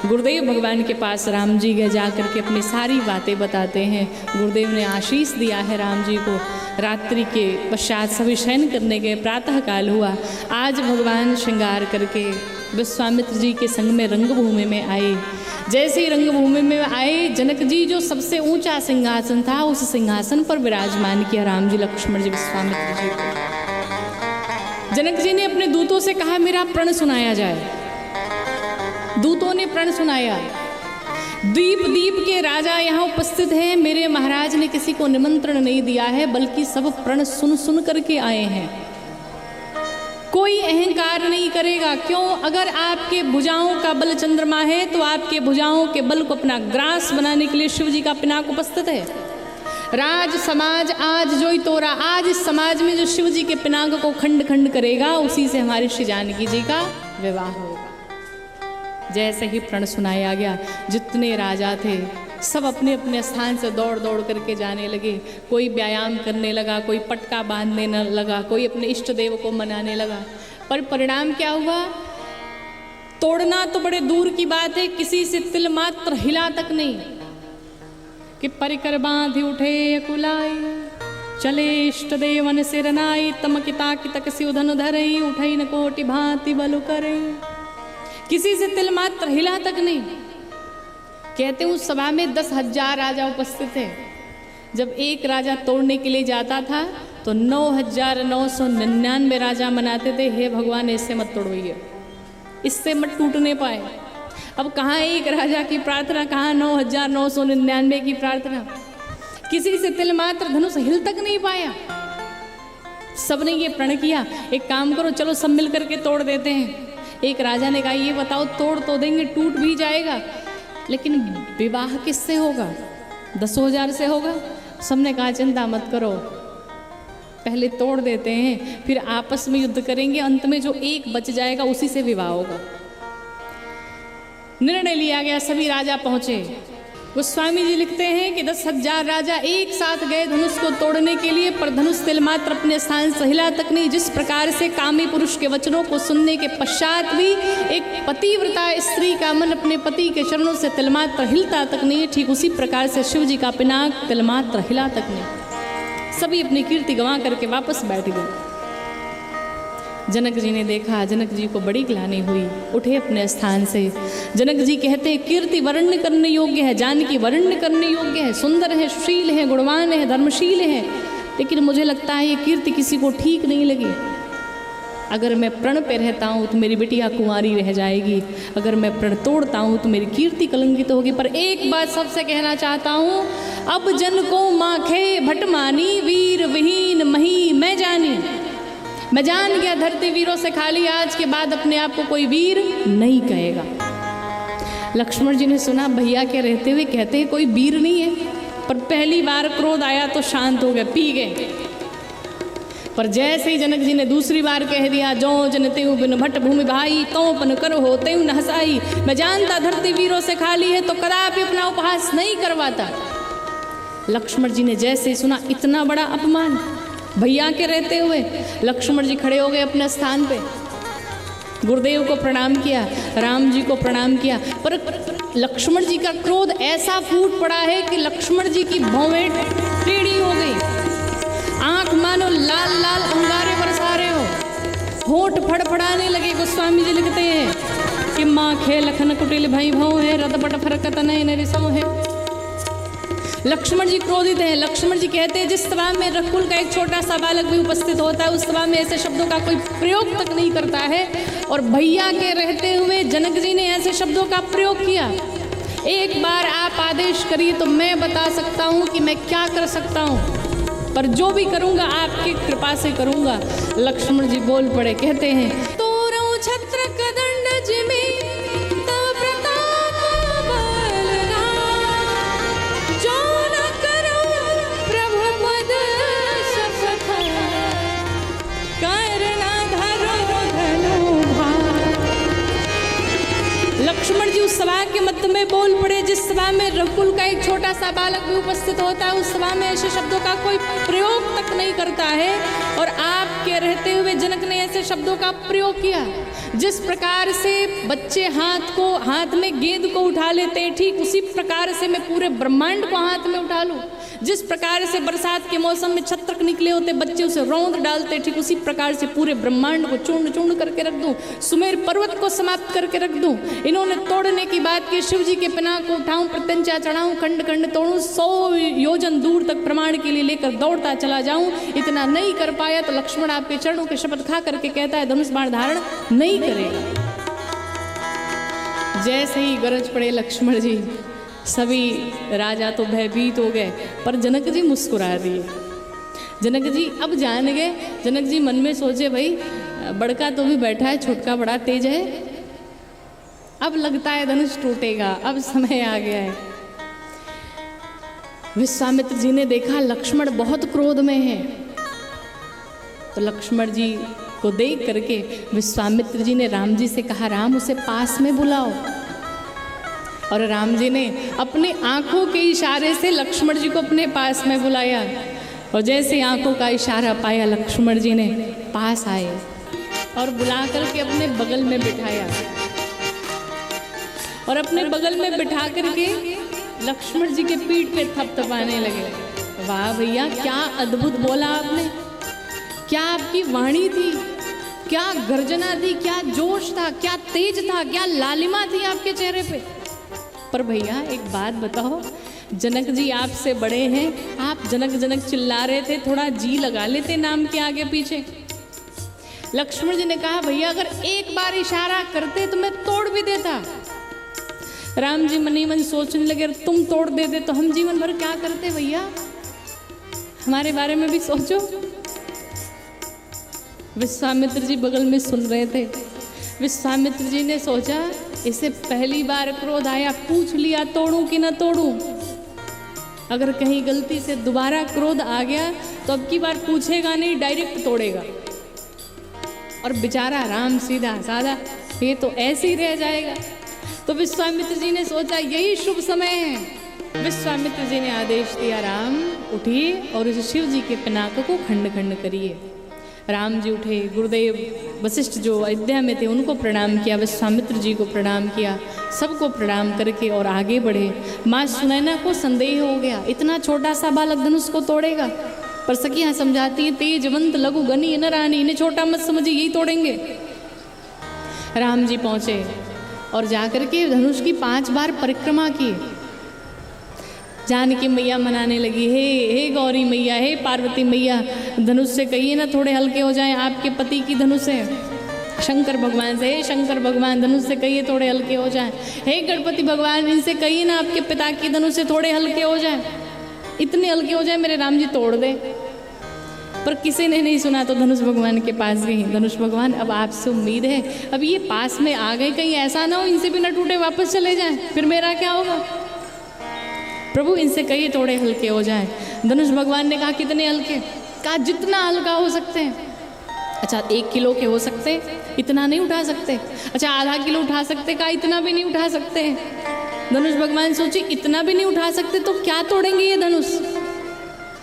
गुरुदेव भगवान के पास राम जी गए, जा कर के अपनी सारी बातें बताते हैं। गुरुदेव ने आशीष दिया है राम जी को। रात्रि के पश्चात सभी शयन करने गए, प्रातः काल हुआ। आज भगवान श्रृंगार करके विश्वामित्र जी के संग में रंगभूमि में आए। जैसे ही रंगभूमि में आए, जनक जी जो सबसे ऊंचा सिंहासन था उस सिंहासन पर विराजमान किया राम जी, लक्ष्मण जी, विश्वामित्र जी को। जनक जी ने अपने दूतों से कहा मेरा प्रण सुनाया जाए। दूतों ने प्रण सुनाया। द्वीप द्वीप के राजा यहाँ उपस्थित हैं, मेरे महाराज ने किसी को निमंत्रण नहीं दिया है, बल्कि सब प्रण सुन सुन करके आए हैं। कोई अहंकार नहीं करेगा। क्यों? अगर आपके भुजाओं का बल चंद्रमा है तो आपके भुजाओं के बल को अपना ग्रास बनाने के लिए शिव जी का पिनाक उपस्थित है। राज समाज आज जो ही तोरा, आज इस समाज में जो शिव जी के पिनाक को खंड खंड करेगा, उसी से हमारी श्री जानकी जी का विवाह होगा। जैसे ही प्रण सुनाया गया, जितने राजा थे सब अपने अपने स्थान से दौड़ दौड़ करके जाने लगे। कोई व्यायाम करने लगा, कोई पटका बांधने लगा, कोई अपने इष्ट देव को मनाने लगा। पर परिणाम क्या हुआ? तोड़ना तो बड़े दूर की बात है, किसी से तिल मात्र हिला तक नहीं कि परिकर बांधि उठे अकुलाई, चले इष्ट देवन सिरनाई, तमकिता की तक सिउधन धरई, उठई न कोटि भांति बलु करे। किसी से तिल मात्र हिला तक नहीं। कहते उस सभा में 10,000 राजा उपस्थित थे। जब एक राजा तोड़ने के लिए जाता था तो 9,999 राजा मनाते थे, हे भगवान इससे मत तोड़वाइए, इससे मत टूटने पाए। अब कहाँ एक राजा की प्रार्थना, कहाँ 9,999 की प्रार्थना। किसी से तिल मात्र धनुष हिल तक नहीं पाया। सबने ये प्रण किया, एक काम करो चलो सब मिल करके तोड़ देते हैं। एक राजा ने कहा ये बताओ, तोड़ तो देंगे, टूट भी जाएगा, लेकिन विवाह किससे होगा? 10,000 से होगा? सबने कहा चिंता मत करो, पहले तोड़ देते हैं, फिर आपस में युद्ध करेंगे, अंत में जो एक बच जाएगा उसी से विवाह होगा। निर्णय लिया गया, सभी राजा पहुंचे। गोस्वामी जी लिखते हैं कि 10,000 राजा एक साथ गए धनुष को तोड़ने के लिए, पर धनुष तिल मात्र अपने स्थान से हिला तक नहीं। जिस प्रकार से कामी पुरुष के वचनों को सुनने के पश्चात भी एक पतिव्रता स्त्री का मन अपने पति के चरणों से तिल मात्र हिलता तक नहीं, ठीक उसी प्रकार से शिव जी का पिनाक तिल मात्र हिला तक नहीं। सभी अपनी कीर्ति गंवा करके वापस बैठ गए। जनक जी ने देखा, जनक जी को बड़ी ग्लानि हुई, उठे अपने स्थान से। जनक जी कहते हैं कीर्ति वर्ण्य करने योग्य है, जानकी वर्ण्य करने योग्य है, सुंदर है, सुशील है, गुणवान है, धर्मशील है, लेकिन मुझे लगता है ये कीर्ति किसी को ठीक नहीं लगी। अगर मैं प्रण पे रहता हूँ तो मेरी बिटिया कुंवारी रह जाएगी, अगर मैं प्रण तोड़ता हूँ तो मेरी कीर्ति कलंकित होगी। पर एक बात सबसे कहना चाहता हूँ, अब जन को माखे भटमानी, वीर विहीन मही मैं जानी। मैं जान गया धरती वीरों से खाली, आज के बाद अपने आप को कोई वीर नहीं कहेगा। लक्ष्मण जी ने सुना भैया के रहते हुए कहते हैं कोई वीर नहीं है, पर पहली बार क्रोध आया तो शांत हो गए, पी गए। पर जैसे ही जनक जी ने दूसरी बार कह दिया, जो जनते बिन भट्ट भूमि भाई, तो पन कर होते न हंसाई। मैं जानता धरती वीरों से खाली है तो कदापि अपना उपहास नहीं करवाता। लक्ष्मण जी ने जैसे ही सुना इतना बड़ा अपमान भैया के रहते हुए, लक्ष्मण जी खड़े हो गए अपने स्थान पे, गुरुदेव को प्रणाम किया, राम जी को प्रणाम किया। पर लक्ष्मण जी का क्रोध ऐसा फूट पड़ा है कि लक्ष्मण जी की भौवें टेढ़ी हो गई, आंख मानो लाल लाल अंगारे बरसा रहे हो, होठ फड़फड़ाने लगे। गोस्वामी जी लिखते हैं कि माँ खे लखन कुटिल भई भव है, रदपट फरकत नय नरिसम है। लक्ष्मण जी क्रोधित हैं। लक्ष्मण जी कहते हैं जिस सभा में रकुल का एक छोटा सा बालक भी उपस्थित होता है, उस सभा में ऐसे शब्दों का कोई प्रयोग तक नहीं करता है, और भैया के रहते हुए जनक जी ने ऐसे शब्दों का प्रयोग किया। एक बार आप आदेश करिए तो मैं बता सकता हूँ कि मैं क्या कर सकता हूँ, पर जो भी करूँगा आपकी कृपा से करूँगा। लक्ष्मण जी बोल पड़े, कहते हैं तोरो छत्र कदंड जिमे सभा के मध्य में बोल पड़े, जिस सभा में रघुकुल का एक छोटा सा बालक भी उपस्थित होता है, उस सभा में ऐसे शब्दों का कोई प्रयोग तक नहीं करता है। और आपके रहते हुए जनक ने ऐसे शब्दों का प्रयोग किया। जिस प्रकार से बच्चे हाथ में गेंद को उठा लेते हैं, ठीक उसी प्रकार से मैं पूरे ब्रह्मांड को हाथ में उठा लूं। जिस प्रकार से बरसात के मौसम में छत्रक निकले होते बच्चे उसे रौंद डालते, ठीक उसी प्रकार से पूरे ब्रह्मांड को चूर्ण चूर्ण करके रख दूं, सुमेर पर्वत को समाप्त करके रख दूं। इन्होंने तोड़ने की बात की, शिव जी के पिनाक को उठाऊं, प्रत्यंचा चढ़ाऊं, खंड खंड तोड़ूं, 100 योजन दूर तक प्रमाण के लिए लेकर दौड़ता चला जाऊं। इतना नहीं कर पाया तो लक्ष्मण आपके चरणों के शपथ खा करके कहता है धनुष बाण धारण नहीं करेगा। जैसे ही गरज पड़े लक्ष्मण जी, सभी राजा तो भयभीत हो गए, पर जनक जी मुस्कुरा दिए। जनक जी अब जान गए। जनक जी मन में सोचे भाई बड़का तो भी बैठा है, छोटका बड़ा तेज है, अब लगता है धनुष टूटेगा, अब समय आ गया है। विश्वामित्र जी ने देखा लक्ष्मण बहुत क्रोध में है, तो लक्ष्मण जी को देख करके विश्वामित्र जी ने राम जी से कहा, राम उसे पास में बुलाओ। और राम जी ने अपनी आंखों के इशारे से लक्ष्मण जी को अपने पास में बुलाया। और जैसे आंखों का इशारा पाया, लक्ष्मण जी ने पास आए और बुला करके अपने बगल में बिठाया। और अपने बगल में बिठा करके लक्ष्मण जी के पीठ पे थपथपाने लगे। वाह भैया, क्या अद्भुत बोला आपने, क्या आपकी वाणी थी, क्या गर्जना थी, क्या जोश था, क्या तेज था, क्या लालिमा थी आपके चेहरे पे। पर भैया एक बात बताओ, जनक जी आपसे बड़े हैं, आप जनक जनक चिल्ला रहे थे, थोड़ा जी लगा लेते नाम के आगे पीछे। लक्ष्मण जी ने कहा भैया अगर एक बार इशारा करते तो मैं तोड़ भी देता। राम जी मन ही मन सोचने लगे, तुम तोड़ देते तो हम जीवन भर क्या करते भैया, हमारे बारे में भी सोचो। विश्वामित्र जी बगल में सुन रहे थे। विश्वामित्र जी ने सोचा इसे पहली बार क्रोध आया, पूछ लिया तोड़ूं कि न तोड़ूं। अगर कहीं गलती से दोबारा क्रोध आ गया तो अब की बार पूछेगा नहीं, डायरेक्ट तोड़ेगा। और बेचारा राम सीधा साधा, ये तो ऐसे ही रह जाएगा। तो विश्वामित्र जी ने सोचा यही शुभ समय है। विश्वामित्र जी ने आदेश दिया, राम उठिए और उस शिव जी के पिनाक को खंड खंड करिए। राम जी उठे, गुरुदेव वशिष्ठ जो अयोध्या में थे उनको प्रणाम किया, विश्वामित्र जी को प्रणाम किया, सबको प्रणाम करके और आगे बढ़े। माँ सुनैना को संदेह हो गया, इतना छोटा सा बालक धनुष को तोड़ेगा। पर सखियाँ समझाती हैं तेजवंत लघु गनी न रानी, इन्हें छोटा मत समझिए, यही तोड़ेंगे। राम जी पहुँचे और जाकर के धनुष की 5 बार परिक्रमा की। जानकी मैया मनाने लगी, हे गौरी मैया, हे पार्वती मैया, धनुष से कहिए ना थोड़े हल्के हो जाएं, आपके पति की धनुष है। शंकर भगवान से, हे शंकर भगवान धनुष से कहिए थोड़े हल्के हो जाएं। हे गणपति भगवान इनसे कहिए ना आपके पिता की धनुष से थोड़े हल्के हो जाएं, इतने हल्के हो जाए मेरे राम जी तोड़ दे। पर किसी ने नहीं सुना तो धनुष भगवान के पास गई। धनुष भगवान अब आपसे उम्मीद है, अब ये पास में आ गए, कहीं ऐसा ना हो इनसे भी न टूटे वापस चले जाएं, फिर मेरा क्या होगा। प्रभु इनसे कहिए थोड़े हल्के हो जाएं। धनुष भगवान ने कहा कितने हल्के, कहा जितना हल्का हो सकते हैं। अच्छा 1 किलो के हो सकते, इतना नहीं उठा सकते। अच्छा आधा किलो उठा सकते, कहा इतना भी नहीं उठा सकते। धनुष भगवान सोचे इतना भी नहीं उठा सकते तो क्या तोड़ेंगे ये धनुष।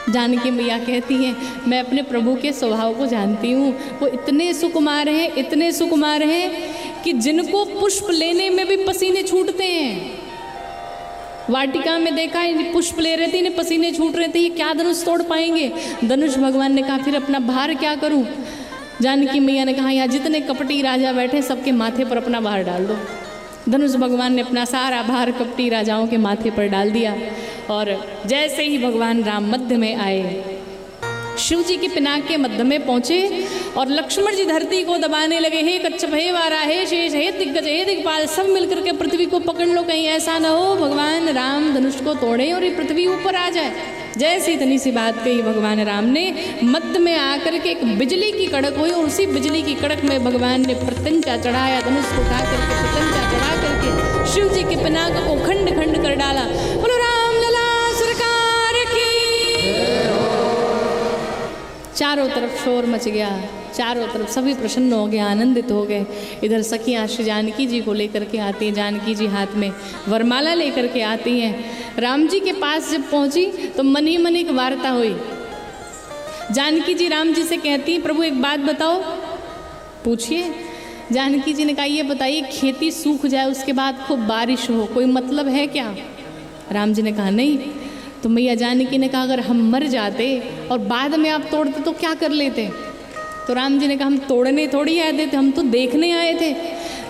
जानकी मैया कहती हैं मैं अपने प्रभु के स्वभाव को जानती हूँ, वो इतने सुकुमार हैं, इतने सुकुमार हैं कि जिनको पुष्प लेने में भी पसीने छूटते हैं। वाटिका में देखा है पुष्प ले रहे थे, इन्हें पसीने छूट रहे थे, ये क्या धनुष तोड़ पाएंगे। धनुष भगवान ने कहा फिर अपना भार क्या करूं। जानकी मैया ने कहा यहाँ जितने कपटी राजा बैठे सबके माथे पर अपना भार डाल दो। धनुष भगवान ने अपना सारा भार कपटी राजाओं के माथे पर डाल दिया। और जैसे ही भगवान राम मध्य में आए, शिव जी के पिनाक के मध्य में पहुंचे और लक्ष्मण जी धरती को दबाने लगे। हे कच्छप, हे वारा, हे शेष, हे दिग्गज, हे दिग्पाल, सब मिलकर के पृथ्वी को पकड़ लो, कहीं ऐसा न हो भगवान राम धनुष को तोड़े और ये पृथ्वी ऊपर आ जाए। जैसी इतनी सी बात कही भगवान राम ने, मध्य में आकर के एक बिजली की कड़क हुई और उसी बिजली की कड़क में भगवान ने प्रत्यंचा चढ़ाया, धनुष को उठा करके प्रत्यंचा चढ़ा करके शिव जी के पिनाक को खंड खंड कर डाला। बोलो राम लला सरकार की। चारों तरफ शोर मच गया, चारों तरफ सभी प्रसन्न हो गए, आनंदित हो गए। इधर सखियाँ श्री जानकी जी को लेकर के आती हैं, जानकी जी हाथ में वरमाला लेकर के आती हैं। राम जी के पास जब पहुँची तो मन ही मन एक वार्ता हुई। जानकी जी राम जी से कहती हैं, प्रभु एक बात बताओ। पूछिए। जानकी जी ने कहा, ये बताइए खेती सूख जाए उसके बाद खूब बारिश हो, कोई मतलब है क्या? राम जी ने कहा नहीं। तो मैया जानकी ने कहा, अगर हम मर जाते और बाद में आप तोड़ते तो क्या कर लेते? तो राम जी ने कहा, हम तोड़ने थोड़ी आए थे, हम तो देखने आए थे।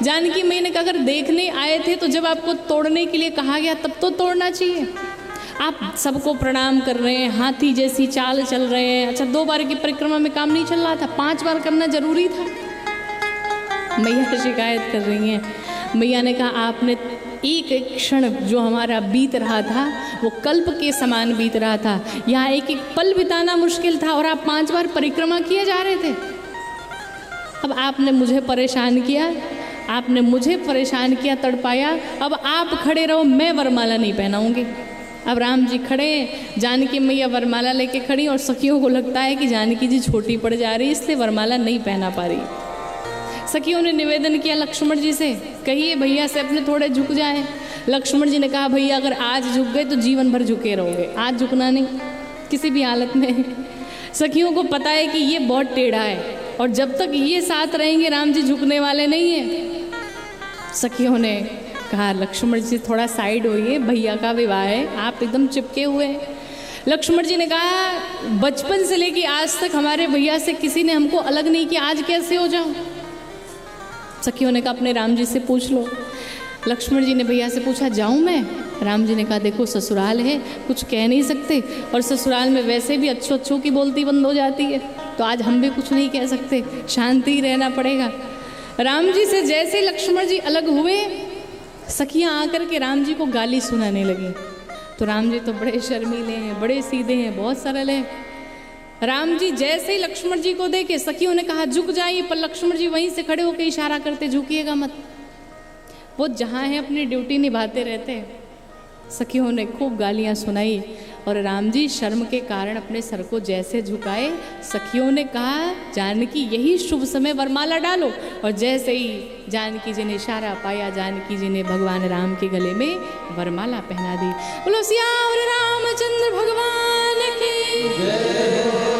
जानकी मैया ने कहा, अगर देखने आए थे तो जब आपको तोड़ने के लिए कहा गया तब तो तोड़ना चाहिए। आप सबको प्रणाम कर रहे हैं, हाथी जैसी चाल चल रहे हैं। अच्छा 2 बार की परिक्रमा में काम नहीं चल रहा था, 5 बार करना जरूरी था। मैया शिकायत कर रही हैं। मैया ने कहा, आपने एक एक क्षण जो हमारा बीत रहा था वो कल्प के समान बीत रहा था। यहाँ एक एक पल बिताना मुश्किल था और आप 5 बार परिक्रमा किए जा रहे थे। अब आपने मुझे परेशान किया, आपने मुझे परेशान किया, तड़पाया। अब आप खड़े रहो, मैं वरमाला नहीं पहनाऊंगी। अब राम जी खड़े, जानकी मैया वरमाला लेके खड़ी और सखियों को लगता है कि जानकी जी छोटी पड़ जा रही, इसलिए वरमाला नहीं पहना पा रही। सखियों ने निवेदन किया लक्ष्मण जी से, कहिए भैया से अपने थोड़े झुक जाएं। लक्ष्मण जी ने कहा, भैया अगर आज झुक गए तो जीवन भर झुके रहोगे, आज झुकना नहीं किसी भी हालत में। सखियों को पता है कि ये बहुत टेढ़ा है और जब तक ये साथ रहेंगे राम जी झुकने वाले नहीं हैं। सखियों ने कहा, लक्ष्मण जी थोड़ा साइड होइए, भैया का विवाह है, आप एकदम चिपके हुए हैं। लक्ष्मण जी ने कहा, बचपन से लेके आज तक हमारे भैया से किसी ने हमको अलग नहीं किया, आज कैसे हो जाऊं? सखियों ने कहा, अपने राम जी से पूछ लो। लक्ष्मण जी ने भैया से पूछा, जाऊं मैं? राम जी ने कहा, देखो ससुराल है, कुछ कह नहीं सकते और ससुराल में वैसे भी अच्छों की बोलती बंद हो जाती है, तो आज हम भी कुछ नहीं कह सकते, शांति ही रहना पड़ेगा। राम जी से जैसे लक्ष्मण जी अलग हुए, सखियाँ आकर के राम जी को गाली सुनाने लगी। तो राम जी तो बड़े शर्मीले हैं, बड़े सीधे हैं, बहुत सरल हैं। राम जी जैसे ही लक्ष्मण जी को देखे, सखियों ने कहा झुक जाइए, पर लक्ष्मण जी वहीं से खड़े होकर इशारा करते, झुकिएगा मत। वो जहाँ हैं अपनी ड्यूटी निभाते रहते हैं। सखियों ने खूब गालियाँ सुनाई और राम जी शर्म के कारण अपने सर को जैसे झुकाए, सखियों ने कहा, जानकी यही शुभ समय वरमाला डालो। और जैसे ही जानकी जी ने इशारा पाया, जानकी जी ने भगवान राम के गले में वरमाला पहना दी। बोलो सियावर रामचंद्र भगवान की जय।